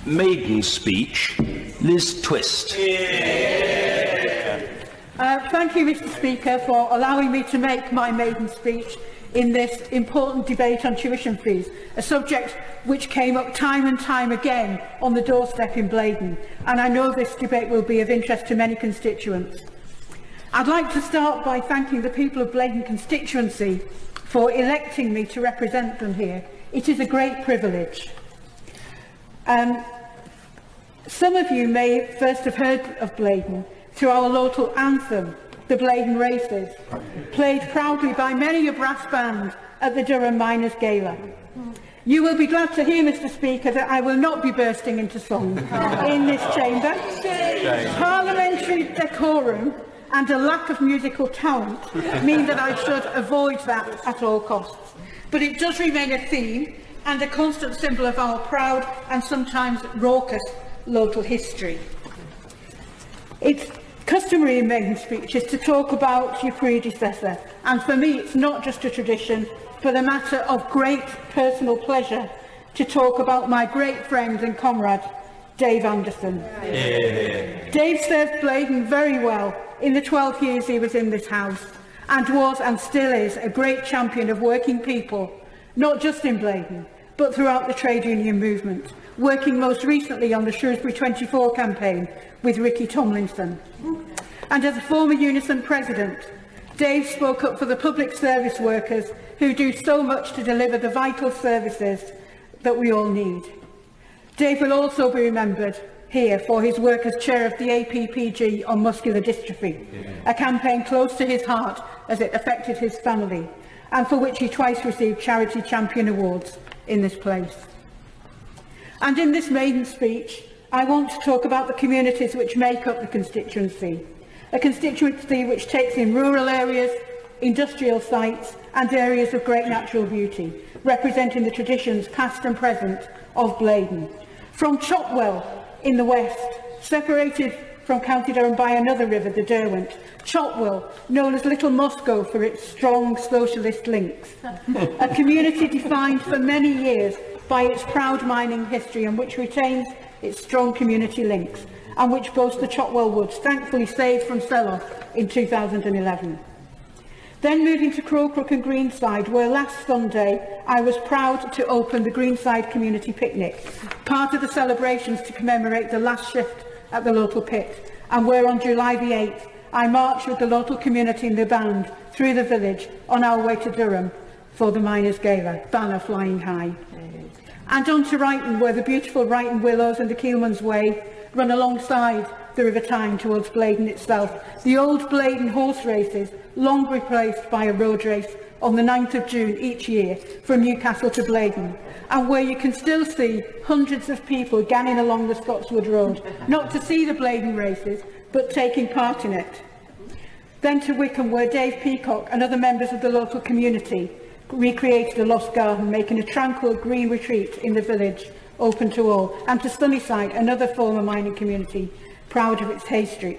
maiden speech, Liz Twist. Thank you, Mr. Speaker, for allowing me to make my maiden speech in this important debate on tuition fees, a subject which came up time and time again on the doorstep in Blaydon, and I know this debate will be of interest to many constituents. I'd like to start by thanking the people of Blaydon constituency for electing me to represent them here. It is a great privilege. Some of you may first have heard of Blaydon through our local anthem, the Blaydon Races, played proudly by many a brass band at the Durham Miners' Gala. You will be glad to hear, Mr. Speaker, that I will not be bursting into song in this chamber. Parliamentary decorum and a lack of musical talent mean that I should avoid that at all costs. But it does remain a theme and a constant symbol of our proud and sometimes raucous local history. It's customary in maiden speeches to talk about your predecessor, and for me it's not just a tradition, but a matter of great personal pleasure to talk about my great friend and comrade, Dave Anderson. Yeah. Dave served Blaydon very well in the 12 years he was in this House, and was and still is a great champion of working people, not just in Blaydon, but throughout the trade union movement, working most recently on the Shrewsbury 24 campaign with Ricky Tomlinson. And as a former Unison president, Dave spoke up for the public service workers who do so much to deliver the vital services that we all need. Dave will also be remembered here for his work as chair of the APPG on muscular dystrophy, a campaign close to his heart as it affected his family, and for which he twice received Charity Champion Awards in this place. And in this maiden speech, I want to talk about the communities which make up the constituency, a constituency which takes in rural areas, industrial sites and areas of great natural beauty, representing the traditions past and present of Blaydon. From Chopwell in the west, separated from County Durham by another river, the Derwent, Chopwell, known as Little Moscow for its strong socialist links, a community defined for many years by its proud mining history and which retains its strong community links, and which boasts the Chopwell Woods, thankfully saved from sell-off in 2011. Then moving to Crowcrook and Greenside, where last Sunday I was proud to open the Greenside Community Picnic, part of the celebrations to commemorate the last shift at the local pit, and where on July the 8th I marched with the local community and the band through the village on our way to Durham for the Miners' Gala, banner flying high. And on to Wrighton, where the beautiful Wrighton Willows and the Keelman's Way run alongside the River Tyne towards Blaydon itself. The old Blaydon horse races, long replaced by a road race on the 9th of June each year from Newcastle to Blaydon, and where you can still see hundreds of people ganging along the Scotswood Road, not to see the Blaydon races, but taking part in it. Then to Wickham, where Dave Peacock and other members of the local community recreated a lost garden, making a tranquil green retreat in the village open to all, and to Sunnyside, another former mining community, proud of its history.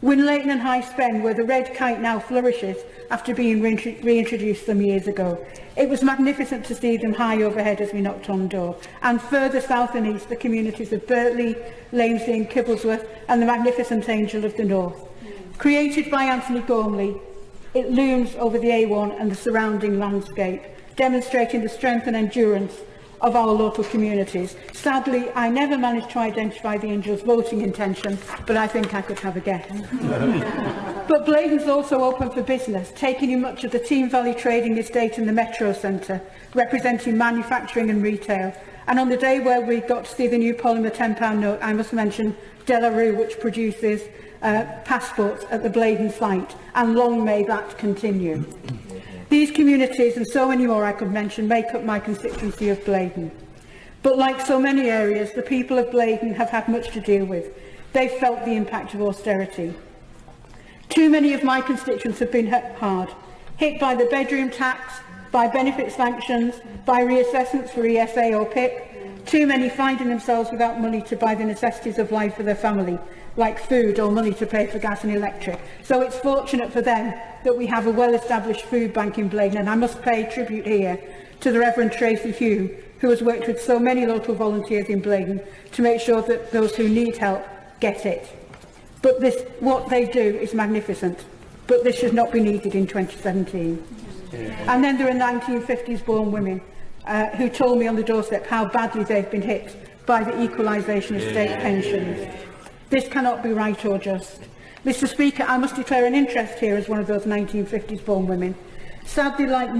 Winlayton and High Spen, where the red kite now flourishes after being reintroduced some years ago. It was magnificent to see them high overhead as we knocked on the door. And further south and east, the communities of Birtley, Lamesley and Kibblesworth, and the magnificent Angel of the North. Created by Anthony Gormley, it looms over the A1 and the surrounding landscape, demonstrating the strength and endurance of our local communities. Sadly, I never managed to identify the Angel's voting intention, but I think I could have a guess. But Blaydon's also open for business, taking in much of the Team Valley trading estate in the Metro Centre, representing manufacturing and retail. And on the day where we got to see the new polymer £10 note, I must mention Delarue, which produces passports at the Blaydon site, and long may that continue. These communities, and so many more I could mention, make up my constituency of Blaydon. But like so many areas, the people of Blaydon have had much to deal with. They've felt the impact of austerity. Too many of my constituents have been hit hard, hit by the bedroom tax, by benefit sanctions, by reassessments for ESA or PIP. Too many finding themselves without money to buy the necessities of life for their family, like food or money to pay for gas and electric. So it's fortunate for them that we have a well-established food bank in Blaydon, and I must pay tribute here to the Reverend Tracy Hugh, who has worked with so many local volunteers in Blaydon to make sure that those who need help get it. But what they do is magnificent, but this should not be needed in 2017. And then there are 1950s born women who told me on the doorstep how badly they've been hit by the equalisation of state pensions. This cannot be right or just. Mr. Speaker, I must declare an interest here as one of those 1950s born women. Sadly, unlike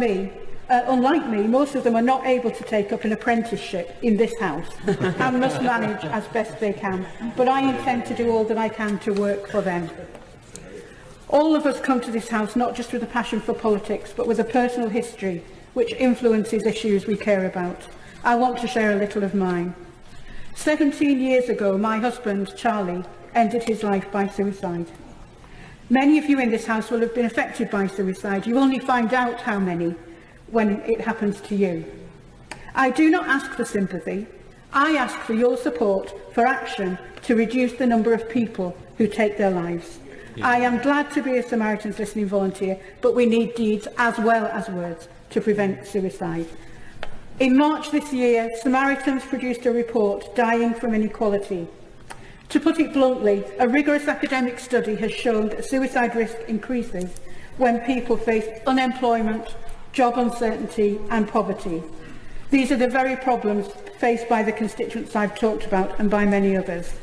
me, most of them are not able to take up an apprenticeship in this House and must manage as best they can. But I intend to do all that I can to work for them. All of us come to this House not just with a passion for politics, but with a personal history which influences issues we care about. I want to share a little of mine. 17 years ago, my husband, Charlie, ended his life by suicide. Many of you in this House will have been affected by suicide. You only find out how many when it happens to you. I do not ask for sympathy. I ask for your support for action to reduce the number of people who take their lives. I am glad to be a Samaritans Listening volunteer, but we need deeds as well as words to prevent suicide. In March this year, Samaritans produced a report, Dying from Inequality. To put it bluntly, a rigorous academic study has shown that suicide risk increases when people face unemployment, job uncertainty and poverty. These are the very problems faced by the constituents I've talked about and by many others.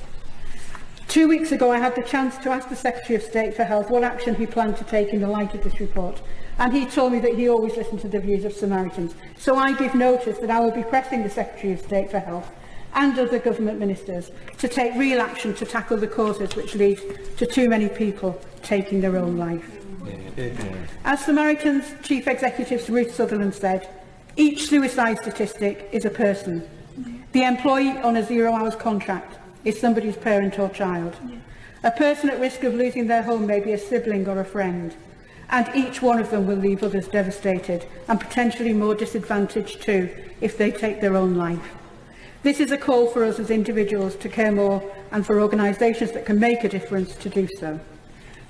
2 weeks ago, I had the chance to ask the Secretary of State for Health what action he planned to take in the light of this report, and he told me that he always listened to the views of Samaritans. So I give notice that I will be pressing the Secretary of State for Health and other government ministers to take real action to tackle the causes which lead to too many people taking their own life. As Samaritans Chief Executive Ruth Sutherland said, each suicide statistic is a person. The employee on a 0-hours contract is somebody's parent or child. A person at risk of losing their home may be a sibling or a friend, and each one of them will leave others devastated and potentially more disadvantaged too if they take their own life. This is a call for us as individuals to care more and for organisations that can make a difference to do so.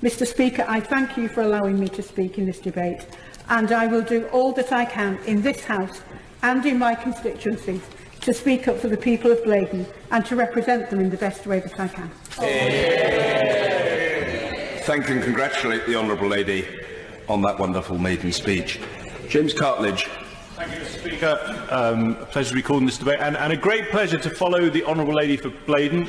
Mr. Speaker, I thank you for allowing me to speak in this debate, and I will do all that I can in this House and in my constituencies to speak up for the people of Blaydon and to represent them in the best way that I can. Thank you and congratulate the Honourable Lady on that wonderful maiden speech. James Cartledge. Thank you, Mr. Speaker. A pleasure to be called in this debate, and a great pleasure to follow the Honourable Lady for Blaydon.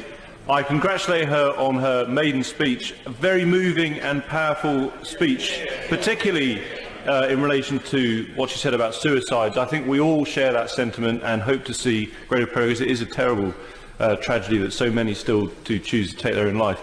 I congratulate her on her maiden speech, a very moving and powerful speech, particularly in relation to what she said about suicides. I think we all share that sentiment and hope to see greater progress. It is a terrible tragedy that so many still do choose to take their own life.